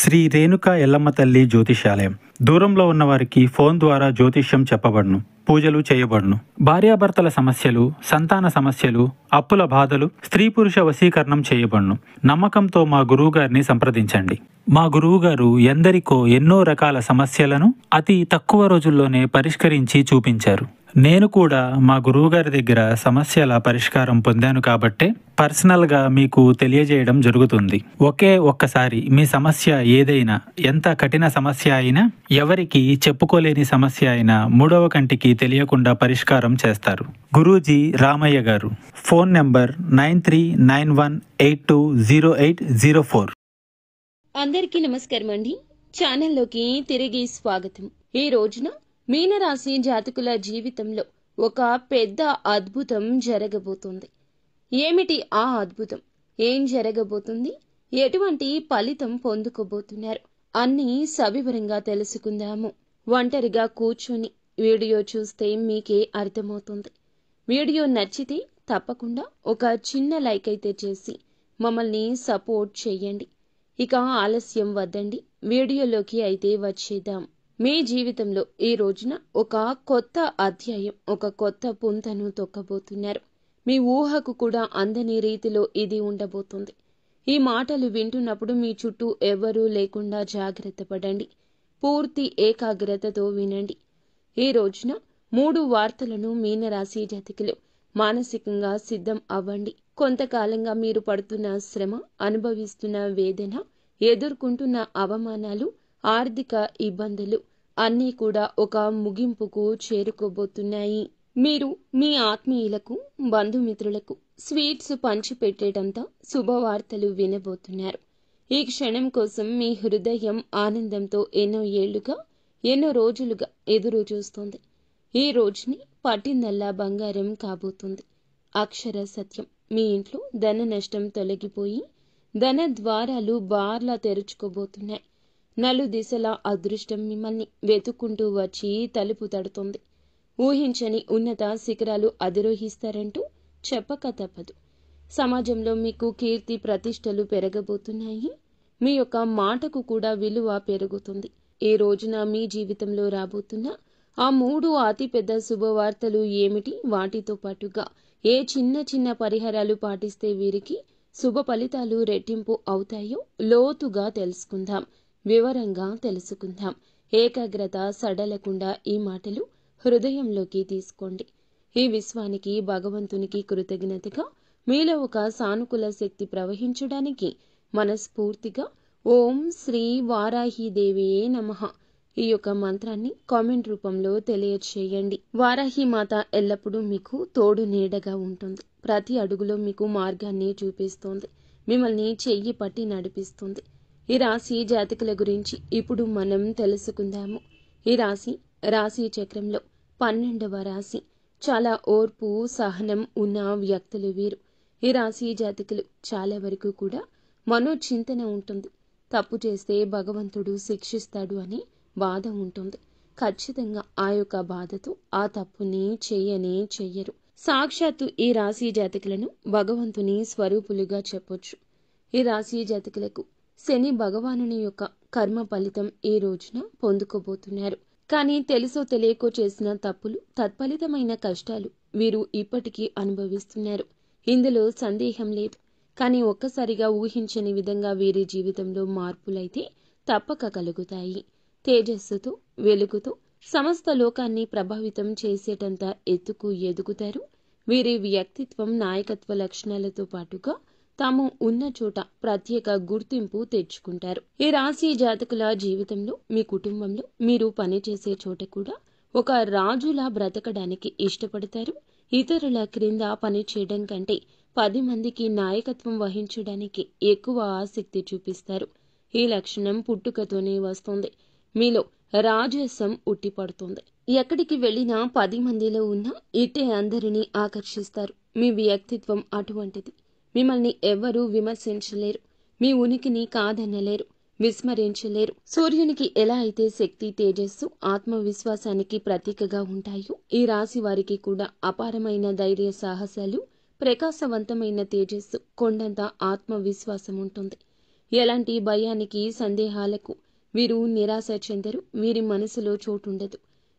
శ్రీ రేణుకా ఎల్లమ్మ తల్లి జ్యోతిష్యాలయం. దూరంలో ఉన్నవారికి ఫోన్ ద్వారా జ్యోతిష్యం చెప్పబడును, పూజలు చేయబడును. భార్యాభర్తల సమస్యలు, సంతాన సమస్యలు, అప్పుల బాధలు, స్త్రీ పురుష వశీకరణం చేయబడును. నమ్మకంతో మా గురువుగారిని సంప్రదించండి. మా గురువుగారు ఎందరికో ఎన్నో రకాల సమస్యలను అతి తక్కువ రోజుల్లోనే పరిష్కరించి చూపించారు. నేను కూడా మా గురువుగారి దగ్గర సమస్యల పరిష్కారం పొందాను కాబట్టే పర్సనల్గా మీకు తెలియజేయడం జరుగుతుంది. ఒక్కసారి మీ సమస్య ఏదైనా, ఎంత కఠిన సమస్య అయినా, ఎవరికి చెప్పుకోలేని సమస్య అయినా మూడవ కంటికి తెలియకుండా పరిష్కారం చేస్తారు. గురూజీ రామయ్య గారు. Phone number 9391820804. అందరికీ నమస్కారం అండి. ఛానల్లోకి తిరిగి స్వాగతం. ఈ రోజున మీనరాశి జాతకుల జీవితంలో ఒక పెద్ద అద్భుతం జరగబోతుంది. ఏమిటి ఆ అద్భుతం? ఏం జరగబోతుంది? ఎటువంటి ఫలితం పొందుకోబోతున్నారు? అన్నీ సవివరంగా తెలుసుకుందాము. ఒంటరిగా కూర్చొని వీడియో చూస్తే మీకే అర్థమవుతుంది. వీడియో నచ్చితే తప్పకుండా ఒక చిన్న లైక్ అయితే చేసి మమ్మల్ని సపోర్ట్ చేయండి. ఇక ఆలస్యం వద్దండి, వీడియోలోకి అయితే వచ్చేద్దాం. మీ జీవితంలో ఈ రోజున ఒక కొత్త అధ్యాయం, ఒక కొత్త పుంతను తొక్కబోతున్నారు. మీ ఊహకు కూడా అందని రీతిలో ఇది ఉండబోతుంది. ఈ మాటలు వింటున్నప్పుడు మీ చుట్టూ ఎవ్వరూ లేకుండా జాగ్రత్త పడండి. పూర్తి ఏకాగ్రతతో వినండి. ఈ రోజున 3 వార్తలను మీనరాశి జాతకులు మానసికంగా సిద్ధం అవ్వండి. కొంతకాలంగా మీరు పడుతున్న శ్రమ, అనుభవిస్తున్న వేదన, ఎదుర్కొంటున్న అవమానాలు, ఆర్థిక ఇబ్బందులు అన్నీ కూడా ఒక ముగింపుకు చేరుకోబోతున్నాయి. మీరు మీ ఆత్మీయులకు, బంధుమిత్రులకు స్వీట్స్ పంచిపెట్టేటంత శుభవార్తలు వినబోతున్నారు. ఈ క్షణం కోసం మీ హృదయం ఆనందంతో ఎన్నో రోజులుగా ఎదురు చూస్తోంది. ఈ రోజుని పట్టిందల్లా బంగారం కాబోతుంది. అక్షర సత్యం. మీ ఇంట్లో ధన నష్టం తొలగిపోయి ధన ద్వారాలు బార్లా తెరుచుకోబోతున్నాయి. నలుదిశలా అదృష్టం మిమ్మల్ని వెతుక్కుంటూ వచ్చి తలుపు తడుతుంది. ఊహించని ఉన్నత శిఖరాలు అధిరోహిస్తారంటూ చెప్పక తప్పదు. సమాజంలో మీకు కీర్తి ప్రతిష్టలు పెరగబోతున్నాయి. మీ యొక్క మాటకు కూడా విలువ పెరుగుతుంది. ఈ రోజున మీ జీవితంలో రాబోతున్న ఆ 3 అతిపెద్ద శుభవార్తలు ఏమిటి? వాటితో పాటుగా ఏ చిన్న పరిహారాలు పాటిస్తే వీరికి శుభ ఫలితాలు రెట్టింపు అవుతాయో లోతుగా తెలుసుకుందాం, వివరంగా తెలుసుకుందాం. ఏకాగ్రత సడలకుండా ఈ మాటలు హృదయంలోకి తీసుకోండి. ఈ విశ్వానికి, భగవంతునికి కృతజ్ఞతగా మీలో ఒక సానుకూల శక్తి ప్రవహించడానికి మనస్ఫూర్తిగా ఓం శ్రీ వారాహిదేవియే నమః ఈ యొక్క మంత్రాన్ని కామెంట్ రూపంలో తెలియచేయండి. వారాహి మాత ఎల్లప్పుడూ మీకు తోడు నీడగా ఉంటుంది. ప్రతి అడుగులో మీకు మార్గాన్ని చూపిస్తోంది. మిమ్మల్ని చెయ్యి పట్టి నడిపిస్తుంది. ఈ రాశి జాతకుల గురించి ఇప్పుడు మనం తెలుసుకుందాము. ఈ రాశి చక్రంలో 12వ రాశి. చాలా ఓర్పు, సహనం ఉన్న వ్యక్తులు వీరు. ఈ రాశి జాతకులు చాలా వరకు కూడా మనోచింతన ఉంటుంది. తప్పు చేస్తే భగవంతుడు శిక్షిస్తాడు అని బాధ ఉంటుంది. ఖచ్చితంగా ఆ యొక్క బాధతో ఆ తప్పుని చెయ్యరు. సాక్షాత్తు ఈ రాశి జాతకులను భగవంతుని స్వరూపులుగా చెప్పొచ్చు. ఈ రాశి జాతకులకు శని భగవానుని యొక్క కర్మ ఫలితం ఈ రోజున పొందుకోబోతున్నారు. కానీ తెలుసో తెలియకో చేసిన తప్పులు, తత్ఫలితమైన కష్టాలు వీరు ఇప్పటికీ అనుభవిస్తున్నారు. ఇందులో సందేహం లేదు. కానీ ఒక్కసారిగా ఊహించని విధంగా వీరి జీవితంలో మార్పులైతే తప్పక కలుగుతాయి. తేజస్సుతో, వెలుగుతో సమస్త లోకాన్ని ప్రభావితం చేసేటంత ఎత్తుకు ఎదుగుతారు. వీరి వ్యక్తిత్వం, నాయకత్వ లక్షణాలతో పాటుగా తాము ఉన్న చోట ప్రత్యేక గుర్తింపు తెచ్చుకుంటారు. ఈ రాశి జాతకుల జీవితంలో, మీ కుటుంబంలో, మీరు పనిచేసే చోట కూడా ఒక రాజులా బ్రతకడానికి ఇష్టపడతారు. ఇతరుల క్రింద పనిచేయడం కంటే 10 మందికి నాయకత్వం వహించడానికి ఎక్కువ ఆసక్తి చూపిస్తారు. ఈ లక్షణం పుట్టుకతోనే వస్తుంది. మీలో రాజసం ఉట్టిపడుతుంది. ఎక్కడికి వెళ్ళినా 10 మందిలో ఉన్నా ఇట్టే అందరినీ ఆకర్షిస్తారు. మీ వ్యక్తిత్వం అటువంటిది. మిమ్మల్ని ఎవ్వరూ విమర్శించలేరు. మీ ఉనికిని కాదనలేరు, విస్మరించలేరు. సూర్యునికి ఎలా అయితే శక్తి, తేజస్సు, ఆత్మవిశ్వాసానికి ప్రతీకగా ఉంటాయో ఈ రాశి వారికి కూడా అపారమైన ధైర్య సాహసాలు, ప్రకాశవంతమైన తేజస్సు, కొండంత ఆత్మవిశ్వాసం ఉంటుంది. ఎలాంటి భయానికి, సందేహాలకు వీరు నిరాశ చెందరు. వీరి మనసులో చోటుండదు.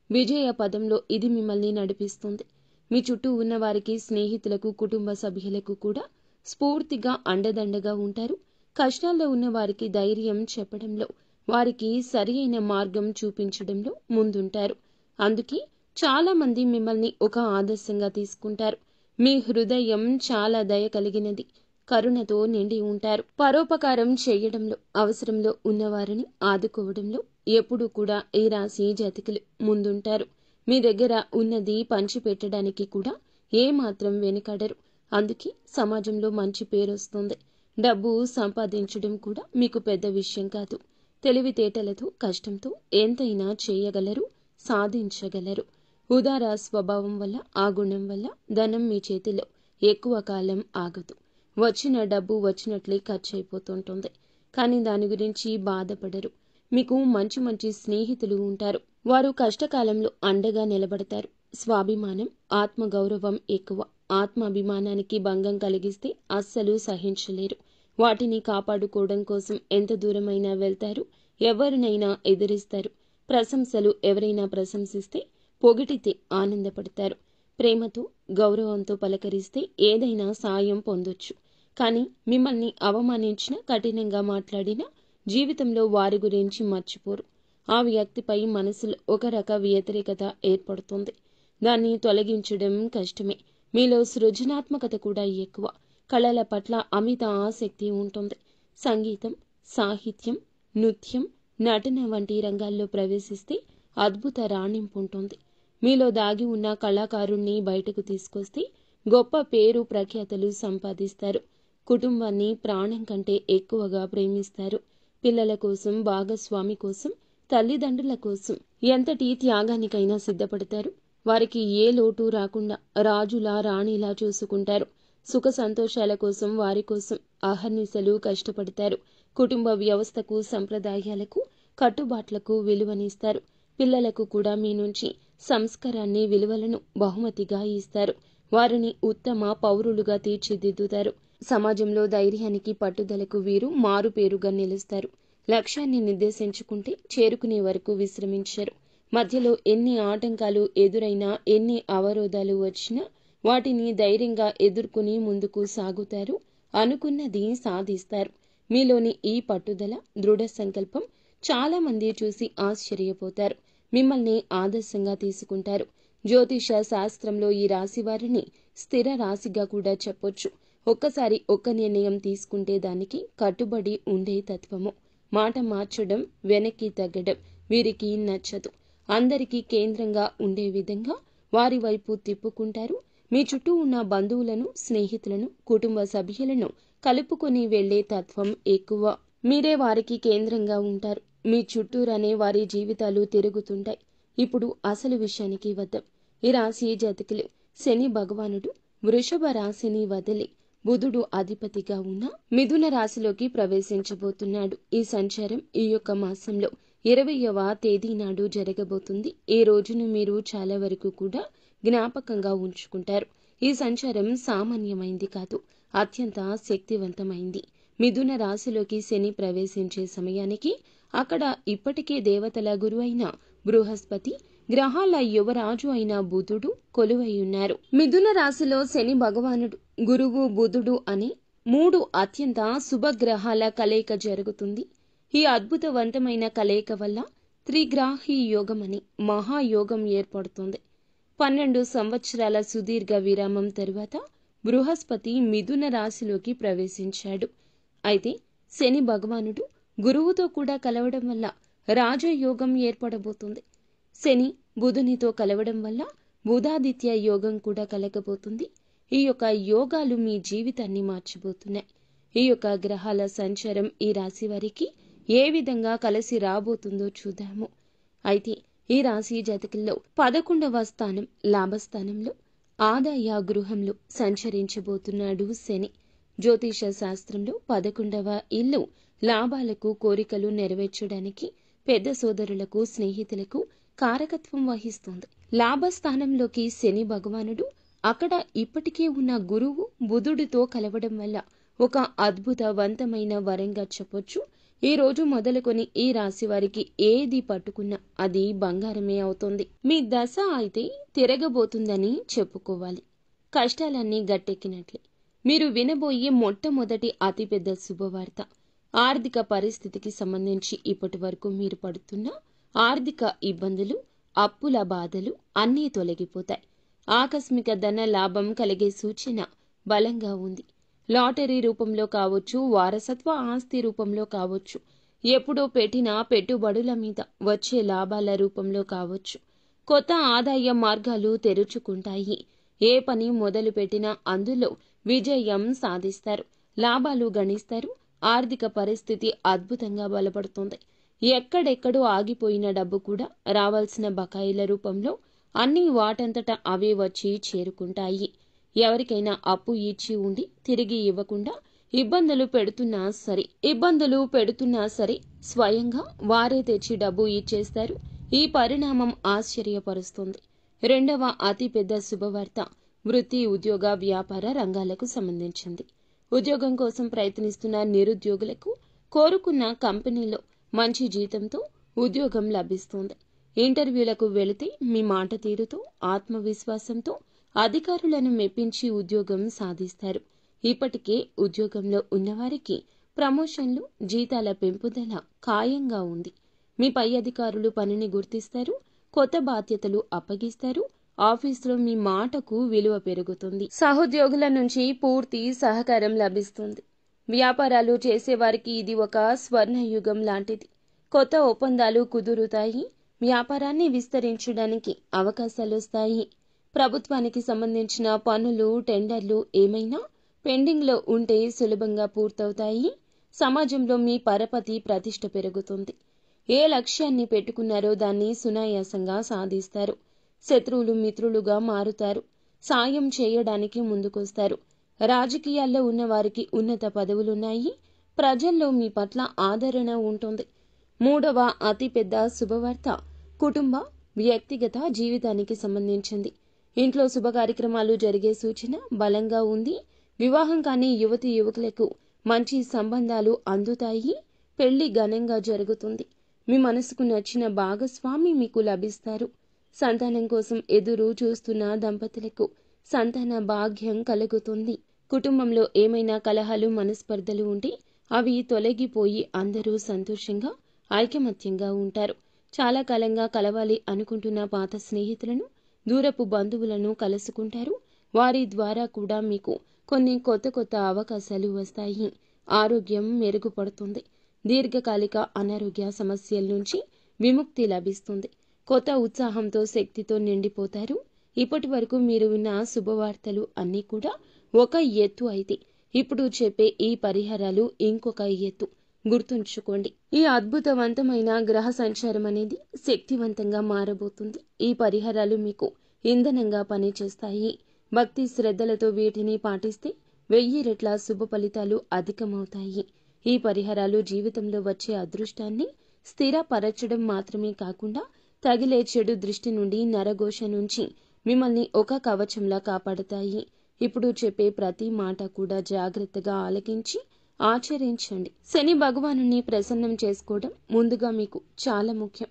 విజయ పదంలో ఇది మిమ్మల్ని నడిపిస్తుంది. మీ చుట్టూ ఉన్న వారికి, స్నేహితులకు, కుటుంబ సభ్యులకు కూడా స్ఫూర్తిగా అండదండగా ఉంటారు. కష్టాల్లో ఉన్న వారికి ధైర్యం చెప్పడంలో, వారికి సరి అయిన మార్గం చూపించడంలో ముందుంటారు. అందుకే చాలా మంది మిమ్మల్ని ఒక ఆదర్శంగా తీసుకుంటారు. మీ హృదయం చాలా దయ కలిగినది, కరుణతో నిండి ఉంటారు. పరోపకారం చేయడంలో, అవసరంలో ఉన్నవారిని ఆదుకోవడంలో ఎప్పుడూ కూడా ఈ రాశి జాతకులు ముందుంటారు. మీ దగ్గర ఉన్నది పంచిపెట్టడానికి కూడా ఏమాత్రం వెనుకాడరు. అందుకే సమాజంలో మంచి పేరు వస్తుంది. డబ్బు సంపాదించడం కూడా మీకు పెద్ద విషయం కాదు. తెలివితేటలతో, కష్టంతో ఎంతైనా చేయగలరు, సాధించగలరు. ఉదార స్వభావం వల్ల, ఆ గుణం వల్ల ధనం మీ చేతిలో ఎక్కువ కాలం ఆగదు. వచ్చిన డబ్బు వచ్చినట్లే ఖర్చు అయిపోతుంటుంది. కానీ దాని గురించి బాధపడరు. మీకు మంచి మంచి స్నేహితులు ఉంటారు. వారు కష్టకాలంలో అండగా నిలబడతారు. స్వాభిమానం, ఆత్మగౌరవం ఎక్కువ. ఆత్మాభిమానానికి భంగం కలిగిస్తే అస్సలు సహించలేరు. వాటిని కాపాడుకోవడం కోసం ఎంత దూరమైనా వెళ్తారు. ఎవరినైనా ఎదిరిస్తారు. ప్రశంసలు ఎవరైనా ప్రశంసిస్తే, పొగిడితే ఆనందపడతారు. ప్రేమతో, గౌరవంతో పలకరిస్తే ఏదైనా సాయం పొందొచ్చు. కానీ మిమ్మల్ని అవమానించిన, కఠినంగా మాట్లాడినా జీవితంలో వారి గురించి మర్చిపోరు. ఆ వ్యక్తిపై మనసులో ఒక రక వ్యతిరేకత ఏర్పడుతుంది. దాన్ని తొలగించడం కష్టమే. మీలో సృజనాత్మకత కూడా ఎక్కువ. కళల పట్ల అమిత ఆసక్తి ఉంటుంది. సంగీతం, సాహిత్యం, నృత్యం, నటన వంటి రంగాల్లో ప్రవేశిస్తే అద్భుత రాణింపు ఉంటుంది. మీలో దాగి ఉన్న కళాకారుణ్ణి బయటకు తీసుకొస్తే గొప్ప పేరు ప్రఖ్యాతలు సంపాదిస్తారు. కుటుంబాన్ని ప్రాణం కంటే ఎక్కువగా ప్రేమిస్తారు. పిల్లల కోసం, భాగస్వామి కోసం, తల్లిదండ్రుల కోసం ఎంతటి త్యాగానికైనా సిద్ధపడతారు. వారికి ఏ లోటు రాకుండా రాజులా, రాణిలా చూసుకుంటారు. సుఖ సంతోషాల కోసం, వారి కోసం అహర్నిశలు కష్టపడతారు. కుటుంబ వ్యవస్థకు, సంప్రదాయాలకు, కట్టుబాట్లకు విలువనిస్తారు. పిల్లలకు కూడా మీ నుంచి సంస్కారాన్ని, విలువలను బహుమతిగా ఇస్తారు. వారిని ఉత్తమ పౌరులుగా తీర్చిదిద్దుతారు. సమాజంలో ధైర్యానికి, పట్టుదలకు వీరు మారుపేరుగా నిలుస్తారు. లక్ష్యాన్ని నిర్దేశించుకుంటే చేరుకునే వరకు విశ్రమించరు. మధ్యలో ఎన్ని ఆటంకాలు ఎదురైనా, ఎన్ని అవరోధాలు వచ్చినా వాటిని ధైర్యంగా ఎదుర్కొని ముందుకు సాగుతారు. అనుకున్నది సాధిస్తారు. మీలోని ఈ పట్టుదల, దృఢ సంకల్పం చాలా మంది చూసి ఆశ్చర్యపోతారు. మిమ్మల్ని ఆదర్శంగా తీసుకుంటారు. జ్యోతిష శాస్త్రంలో ఈ రాశి వారిని స్థిర రాశిగా కూడా చెప్పొచ్చు. ఒక్కసారి ఒక్క నిర్ణయం తీసుకుంటే దానికి కట్టుబడి ఉండే తత్వము. మాట మార్చడం, వెనక్కి తగ్గడం వీరికి నచ్చదు. అందరికీ కేంద్రంగా ఉండే విధంగా వారి వైపు తిప్పుకుంటారు. మీ చుట్టూ ఉన్న బంధువులను, స్నేహితులను, కుటుంబ సభ్యులను కలుపుకొని వెళ్లే తత్వం ఎక్కువ. మీరే వారికి కేంద్రంగా ఉంటారు. మీ చుట్టూరానే వారి జీవితాలు తిరుగుతుంటాయి. ఇప్పుడు అసలు విషయానికి వద్దాం. ఈ రాశి జాతకులు శని భగవానుడు వృషభ రాశిని వదిలి బుధుడు అధిపతిగా ఉన్న మిథున రాశిలోకి ప్రవేశించబోతున్నాడు. ఈ సంచారం ఈ యొక్క మాసంలో 20వ తేదీ నాడు జరగబోతుంది. ఈ రోజును మీరు చాలా వరకు కూడా జ్ఞాపకంగా ఉంచుకుంటారు. ఈ సంచారం సామాన్యమైంది కాదు, అత్యంత శక్తివంతమైంది. మిథున రాశిలోకి శని ప్రవేశించే సమయానికి అక్కడ ఇప్పటికే దేవతల గురువు అయిన బృహస్పతి, గ్రహాల యువరాజు అయిన బుధుడు కొలువై ఉన్నారు. మిథున రాశిలో శని భగవానుడు, గురువు, బుధుడు అనే 3 అత్యంత శుభగ్రహాల కలయిక జరుగుతుంది. ఈ అద్భుతవంతమైన కలయిక వల్ల త్రిగ్రాహి యోగం అని మహాయోగం ఏర్పడుతుంది. 12 సంవత్సరాల సుదీర్ఘ విరామం తరువాత బృహస్పతి మిథున రాశిలోకి ప్రవేశించాడు. అయితే శని భగవానుడు గురువుతో కూడా కలవడం వల్ల రాజయోగం ఏర్పడబోతుంది. శని బుధునితో కలవడం వల్ల బుధాదిత్య యోగం కూడా కలగబోతుంది. ఈ యొక్క యోగాలు మీ జీవితాన్ని మార్చబోతున్నాయి. ఈ యొక్క గ్రహాల సంచారం ఈ రాశి వారికి ఏ విధంగా కలిసి రాబోతుందో చూద్దాము. అయితే ఈ రాశి జాతకుల్లో 11వ స్థానం లాభస్థానంలో ఆదాయ గృహంలో సంచరించబోతున్నాడు శని. జ్యోతిష శాస్త్రంలో 11వ ఇల్లు లాభాలకు, కోరికలు నెరవేర్చడానికి, పెద్ద సోదరులకు, స్నేహితులకు కారకత్వం వహిస్తుంది. లాభస్థానంలోకి శని భగవానుడు అక్కడ ఇప్పటికే ఉన్న గురువు, బుధుడితో కలవడం వల్ల ఒక అద్భుతవంతమైన వరంగా చెప్పొచ్చు. ఈ రోజు మొదలుకొని ఈ రాశి వారికి ఏది పట్టుకున్నా అది బంగారమే అవుతుంది. మీ దశ అయితే తిరగబోతుందని చెప్పుకోవాలి. కష్టాలన్నీ గట్టెక్కినట్లే. మీరు వినబోయే మొట్టమొదటి అతిపెద్ద శుభవార్త. ఆర్థిక పరిస్థితికి సంబంధించి ఇప్పటి వరకు మీరు పడుతున్న ఆర్థిక ఇబ్బందులు, అప్పుల బాధలు అన్నీ తొలగిపోతాయి. ఆకస్మిక ధన లాభం కలిగే సూచన బలంగా ఉంది. లాటరీ రూపంలో కావచ్చు, వారసత్వ ఆస్తి రూపంలో కావచ్చు, ఎప్పుడో పెట్టిన పెట్టుబడుల మీద వచ్చే లాభాల రూపంలో కావచ్చు, కొత్త ఆదాయ మార్గాలు తెరుచుకుంటాయి. ఏ పని మొదలు పెట్టినా అందులో విజయం సాధిస్తారు, లాభాలు గణిస్తారు. ఆర్థిక పరిస్థితి అద్భుతంగా బలపడుతుంది. ఎక్కడెక్కడో ఆగిపోయిన డబ్బు కూడా రావాల్సిన బకాయిల రూపంలో అన్నీ వాటంతట అవే వచ్చి చేరుకుంటాయి. ఎవరికైనా అప్పు ఇచ్చి ఉండి తిరిగి ఇవ్వకుండా ఇబ్బందులు పెడుతున్నా సరే స్వయంగా వారే తెచ్చి డబ్బు ఇచ్చేస్తారు. ఈ పరిణామం ఆశ్చర్యపరుస్తుంది. రెండవ అతిపెద్ద శుభవార్త వృత్తి, ఉద్యోగ, వ్యాపార రంగాలకు సంబంధించింది. ఉద్యోగం కోసం ప్రయత్నిస్తున్న నిరుద్యోగులకు కోరుకున్న కంపెనీలో మంచి జీతంతో ఉద్యోగం లభిస్తుంది. ఇంటర్వ్యూలకు వెళితే మీ మాట తీరుతో, ఆత్మవిశ్వాసంతో అధికారులను మెప్పించి ఉద్యోగం సాధిస్తారు. ఇప్పటికే ఉద్యోగంలో ఉన్నవారికి ప్రమోషన్లు, జీతాల పెంపుదల ఖాయంగా ఉంది. మీ పై అధికారులు పనిని గుర్తిస్తారు, కొత్త బాధ్యతలు అప్పగిస్తారు. ఆఫీసులో మీ మాటకు విలువ పెరుగుతుంది. సహోద్యోగుల నుంచి పూర్తి సహకారం లభిస్తుంది. వ్యాపారాలు చేసేవారికి ఇది ఒక స్వర్ణయుగం లాంటిది. కొత్త ఒప్పందాలు కుదురుతాయి. వ్యాపారాన్ని విస్తరించడానికి అవకాశాలొస్తాయి. ప్రభుత్వానికి సంబంధించిన పనులు, టెండర్లు ఏమైనా పెండింగ్లో ఉంటే సులభంగా పూర్తవుతాయి. సమాజంలో మీ పరపతి, ప్రతిష్ట పెరుగుతుంది. ఏ లక్ష్యాన్ని పెట్టుకున్నారో దాన్ని సునాయాసంగా సాధిస్తారు. శత్రువులు మిత్రులుగా మారుతారు. సాయం చేయడానికి ముందుకొస్తారు. రాజకీయాల్లో ఉన్నవారికి ఉన్నత పదవులున్నాయి. ప్రజల్లో మీ పట్ల ఆదరణ ఉంటుంది. మూడవ అతిపెద్ద శుభవార్త కుటుంబ, వ్యక్తిగత జీవితానికి సంబంధించింది. ఇంట్లో శుభ కార్యక్రమాలు జరిగే సూచన బలంగా ఉంది. వివాహం కాని యువతి యువకులకు మంచి సంబంధాలు అందుతాయి. పెళ్లి ఘనంగా జరుగుతుంది. మీ మనసుకు నచ్చిన భాగస్వామి మీకు లభిస్తారు. సంతానం కోసం ఎదురు చూస్తున్న దంపతులకు సంతాన భాగ్యం కలుగుతుంది. కుటుంబంలో ఏమైనా కలహాలు, మనస్పర్ధలు ఉంటే అవి తొలగిపోయి అందరూ సంతోషంగా, ఐకమత్యంగా ఉంటారు. చాలా కాలంగా కలవాలి అనుకుంటున్న పాత స్నేహితులను, దూరపు బంధువులను కలుసుకుంటారు. వారి ద్వారా కూడా మీకు కొన్ని కొత్త అవకాశాలు వస్తాయి. ఆరోగ్యం మెరుగుపడుతుంది. దీర్ఘకాలిక అనారోగ్య సమస్యల నుంచి విముక్తి లభిస్తుంది. కొత్త ఉత్సాహంతో, శక్తితో నిండిపోతారు. ఇప్పటి వరకు మీరు విన్న శుభవార్తలు అన్నీ కూడా ఒక ఎత్తు అయితే, ఇప్పుడు చెప్పే ఈ పరిహారాలు ఇంకొక ఎత్తు. గుర్తుంచుకోండి, ఈ అద్భుతవంతమైన గ్రహ సంచారం అనేది శక్తివంతంగా మారబోతుంది. ఈ పరిహారాలు మీకు ఇంధనంగా పనిచేస్తాయి. భక్తి శ్రద్ధలతో వీటిని పాటిస్తే 1000 రెట్ల శుభ ఫలితాలు అధికమవుతాయి. ఈ పరిహారాలు జీవితంలో వచ్చే అదృష్టాన్ని స్థిరపరచడం మాత్రమే కాకుండా తగిలే చెడు దృష్టి నుండి, నరఘోష నుంచి మిమ్మల్ని ఒక కవచంలా కాపాడతాయి. ఇప్పుడు చెప్పే ప్రతి మాట కూడా జాగ్రత్తగా ఆలకించి ఆచరించండి. శని భగవానుని ప్రసన్నం చేసుకోవడం ముందుగా మీకు చాలా ముఖ్యం.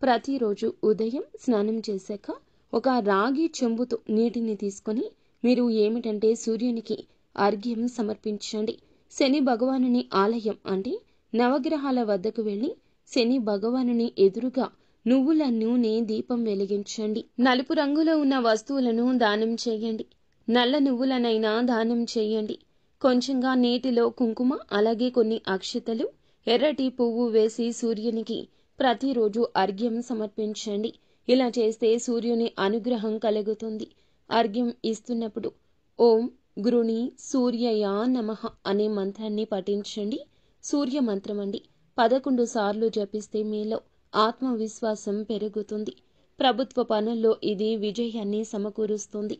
ప్రతిరోజు ఉదయం స్నానం చేశాక ఒక రాగి చెంబుతో నీటిని తీసుకొని మీరు ఏమిటంటే సూర్యునికి అర్ఘ్యం సమర్పించండి. శని భగవానుని ఆలయం అంటే నవగ్రహాల వద్దకు వెళ్లి శని భగవానుని ఎదురుగా నువ్వుల నూనె దీపం వెలిగించండి. నలుపు రంగులో ఉన్న వస్తువులను దానం చేయండి. నల్ల నువ్వులనైనా దానం చేయండి. కొంచెంగా నీటిలో కుంకుమ, అలాగే కొన్ని అక్షతలు, ఎర్రటి పువ్వు వేసి సూర్యునికి ప్రతిరోజు అర్ఘ్యం సమర్పించండి. ఇలా చేస్తే సూర్యుని అనుగ్రహం కలుగుతుంది. అర్ఘ్యం ఇస్తున్నప్పుడు ఓం గృణి సూర్యయ నమః అనే మంత్రాన్ని పఠించండి. సూర్య మంత్రం అండి 11 సార్లు జపిస్తే మీలో ఆత్మవిశ్వాసం పెరుగుతుంది. ప్రభుత్వ పనుల్లో ఇది విజయాన్ని సమకూరుస్తుంది.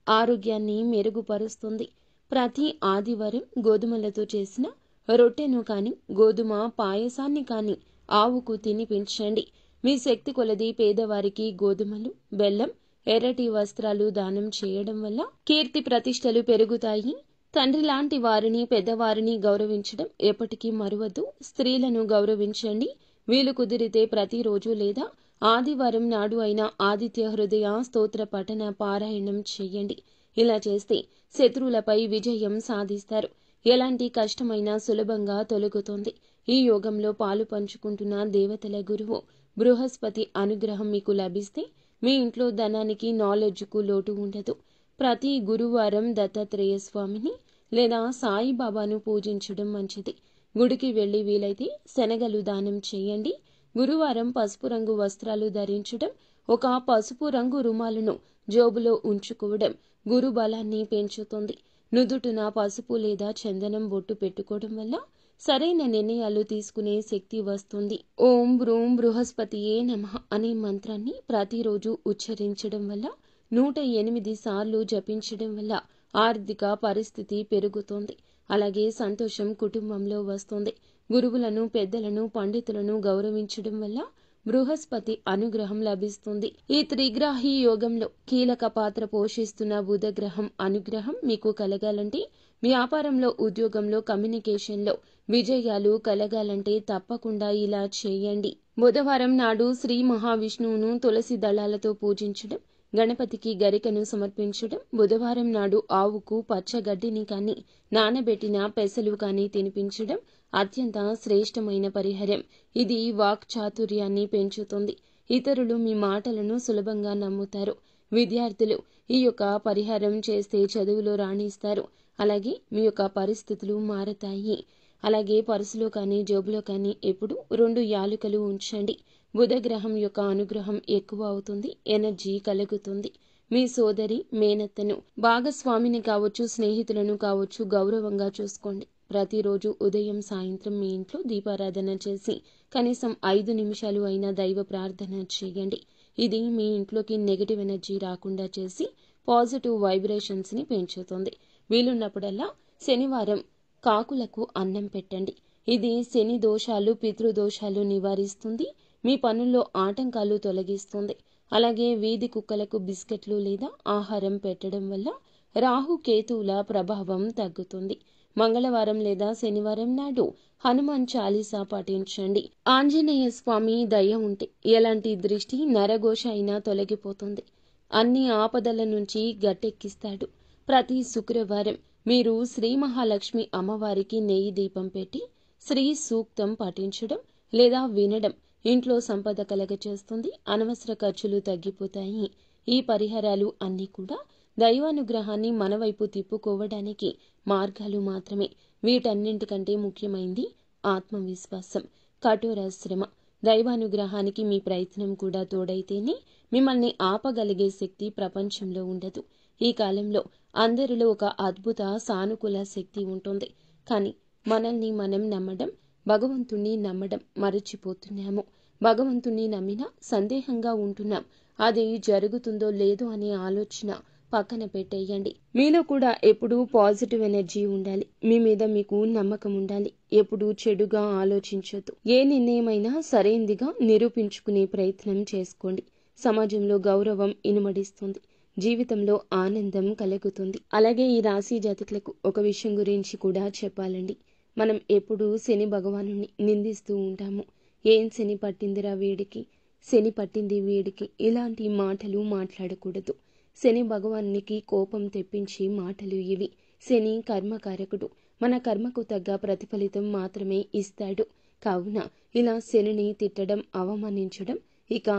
ఆరోగ్యాన్ని మెరుగుపరుస్తుంది. ప్రతి ఆదివారం గోధుమలతో చేసిన రొట్టెను కాని, గోధుమ పాయసాన్ని కాని ఆవుకు తినిపించండి. మీ శక్తి కొలది పేదవారికి గోధుమలు, బెల్లం, ఎర్రటి వస్త్రాలు దానం చేయడం వల్ల కీర్తి ప్రతిష్టలు పెరుగుతాయి. తండ్రి లాంటి వారిని, పెద్దవారిని గౌరవించడం ఎప్పటికీ మరువద్దు. స్త్రీలను గౌరవించండి. వీలు కుదిరితే ప్రతిరోజు లేదా ఆదివారం నాడు అయినా ఆదిత్య హృదయ స్తోత్ర పఠన పారాయణం చేయండి. ఇలా చేస్తే శత్రువులపై విజయం సాధిస్తారు. ఎలాంటి కష్టమైనా సులభంగా తొలగుతుంది. ఈ యోగంలో పాలు పంచుకుంటున్న దేవతల గురువు బృహస్పతి అనుగ్రహం మీకు లభిస్తే మీ ఇంట్లో ధనానికి, నాలెడ్జ్కు లోటు ఉండదు. ప్రతి గురువారం దత్తాత్రేయ స్వామిని లేదా సాయిబాబాను పూజించడం మంచిది. గుడికి వెళ్లి వీలైతే శనగలు దానం చేయండి. గురువారం పసుపు రంగు వస్త్రాలు ధరించడం, ఒక పసుపు రంగు రుమాలును జోబులో ఉంచుకోవడం గురు బలాన్ని పెంచుతుంది. నుదుటున పసుపు లేదా చందనం బొట్టు పెట్టుకోవడం వల్ల సరైన నిర్ణయాలు తీసుకునే శక్తి వస్తుంది. ఓం బ్రూం బృహస్పతియే నమః అనే మంత్రాన్ని ప్రతిరోజు ఉచ్చరించడం వల్ల 108 సార్లు జపించడం వల్ల ఆర్థిక పరిస్థితి పెరుగుతుంది. అలాగే సంతోషం కుటుంబంలో వస్తుంది. గురువులను, పెద్దలను, పండితులను గౌరవించడం వల్ల బృహస్పతి అనుగ్రహం లభిస్తుంది. ఈ త్రిగ్రాహి యోగంలో కీలక పాత్ర పోషిస్తున్న బుధగ్రహం అనుగ్రహం మీకు కలగాలంటే, వ్యాపారంలో, ఉద్యోగంలో, కమ్యూనికేషన్లో విజయాలు కలగాలంటే తప్పకుండా ఇలా చేయండి. బుధవారం నాడు శ్రీ మహావిష్ణువును తులసి దళాలతో పూజించడం, గణపతికి గరికను సమర్పించడం, బుధవారం నాడు ఆవుకు పచ్చగడ్డిని కానీ, నానబెట్టిన పెసలు కానీ తినిపించడం అత్యంత శ్రేష్టమైన పరిహారం. ఇది వాక్ చాతుర్యాన్ని పెంచుతుంది. ఇతరులు మీ మాటలను సులభంగా నమ్ముతారు. విద్యార్థులు ఈ యొక్క పరిహారం చేస్తే చదువులో రాణిస్తారు. అలాగే మీ యొక్క పరిస్థితులు మారతాయి. అలాగే పర్సులో కానీ, జోబులో కానీ ఎప్పుడు 2 యాలుకలు ఉంచండి. బుధగ్రహం యొక్క అనుగ్రహం ఎక్కువ అవుతుంది. ఎనర్జీ కలుగుతుంది. మీ సోదరి, మేనత్తను, భాగస్వామిని కావచ్చు, స్నేహితులను కావచ్చు గౌరవంగా చూసుకోండి. ప్రతిరోజు ఉదయం, సాయంత్రం మీ ఇంట్లో దీపారాధన చేసి కనీసం 5 నిమిషాలు అయినా దైవ ప్రార్థన చేయండి. ఇది మీ ఇంట్లోకి నెగటివ్ ఎనర్జీ రాకుండా చేసి పాజిటివ్ వైబ్రేషన్స్ ని పెంచుతుంది. వీలున్నప్పుడల్లా శనివారం కాకులకు అన్నం పెట్టండి. ఇది శని దోషాలు, పితృదోషాలు నివారిస్తుంది. మీ పనుల్లో ఆటంకాలు తొలగిస్తుంది. అలాగే వీధి కుక్కలకు బిస్కెట్లు లేదా ఆహారం పెట్టడం వల్ల రాహు, కేతువుల ప్రభావం తగ్గుతుంది. మంగళవారం లేదా శనివారం నాడు హనుమాన్ చాలీసా పాటించండి. ఆంజనేయ స్వామి దయ ఉంటే ఎలాంటి దృష్టి, నరఘోష అయినా తొలగిపోతుంది. అన్ని ఆపదల నుంచి గట్టెక్కిస్తాడు. ప్రతి శుక్రవారం మీరు శ్రీ మహాలక్ష్మి అమ్మవారికి నెయ్యి దీపం పెట్టి శ్రీ సూక్తం పఠించడం లేదా వినడం ఇంట్లో సంపద కలగచేస్తుంది. అనవసర ఖర్చులు తగ్గిపోతాయి. ఈ పరిహారాలు అన్నీ కూడా దైవానుగ్రహాన్ని మన వైపు తిప్పుకోవడానికి మార్గాలు మాత్రమే. వీటన్నింటికంటే ముఖ్యమైంది ఆత్మవిశ్వాసం, కఠోర శ్రమ. దైవానుగ్రహానికి మీ ప్రయత్నం కూడా తోడైతేనే మిమ్మల్ని ఆపగలిగే శక్తి ప్రపంచంలో ఉండదు. ఈ కాలంలో అందరిలో ఒక అద్భుత సానుకూల శక్తి ఉంటుంది. కానీ మనల్ని మనం నమ్మడం, భగవంతుణ్ణి నమ్మడం మరచిపోతున్నాము. భగవంతుణ్ణి నమ్మినా సందేహంగా ఉంటున్నాం. అది జరుగుతుందో లేదో అనే ఆలోచన పక్కన పెట్టేయండి. మీలో కూడా ఎప్పుడూ పాజిటివ్ ఎనర్జీ ఉండాలి. మీ మీద మీకు నమ్మకం ఉండాలి. ఎప్పుడూ చెడుగా ఆలోచించొద్దు. ఏ నిర్ణయమైనా సరైందిగా నిరూపించుకునే ప్రయత్నం చేసుకోండి. సమాజంలో గౌరవం ఇనుమడిస్తుంది. జీవితంలో ఆనందం కలుగుతుంది. అలాగే ఈ రాశి జాతకులకు ఒక విషయం గురించి కూడా చెప్పాలండి. మనం ఎప్పుడూ శని భగవానుని నిందిస్తూ ఉంటాము. ఏం శని పట్టిందిరా వీడికి, శని పట్టింది వీడికి, ఇలాంటి మాటలు మాట్లాడకూడదు. శని భగవానునికి కోపం తెప్పించే మాటలు ఇవి. శని కర్మకారకుడు. మన కర్మకు తగ్గ ప్రతిఫలితం మాత్రమే ఇస్తాడు. కావున ఇలా శనిని తిట్టడం, అవమానించడం ఇక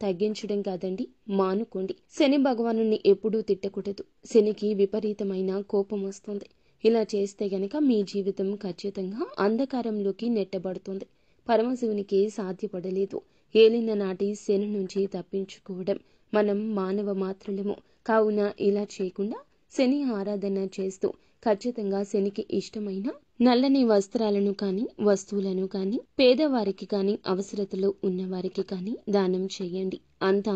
తగ్గించడం కాదండి, మానుకోండి. శని భగవానుని ఎప్పుడూ తిట్టకూడదు. శనికి విపరీతమైన కోపం వస్తుంది. ఇలా చేస్తే గనక మీ జీవితం ఖచ్చితంగా అంధకారంలోకి నెట్టబడుతుంది. పరమశివునికి సాధ్యపడలేదు. ఏలిన నాటి శని నుంచి తప్పించుకోవడం. మనం మానవ మాత్రులము. కావున ఇలా చేయకుండా శని ఆరాధన చేస్తూ ఖచ్చితంగా శనికి ఇష్టమైన నల్లని వస్త్రాలను కానీ, వస్తువులను కానీ, పేదవారికి కానీ, అవసరతలో ఉన్నవారికి కానీ దానం చేయండి. అంతా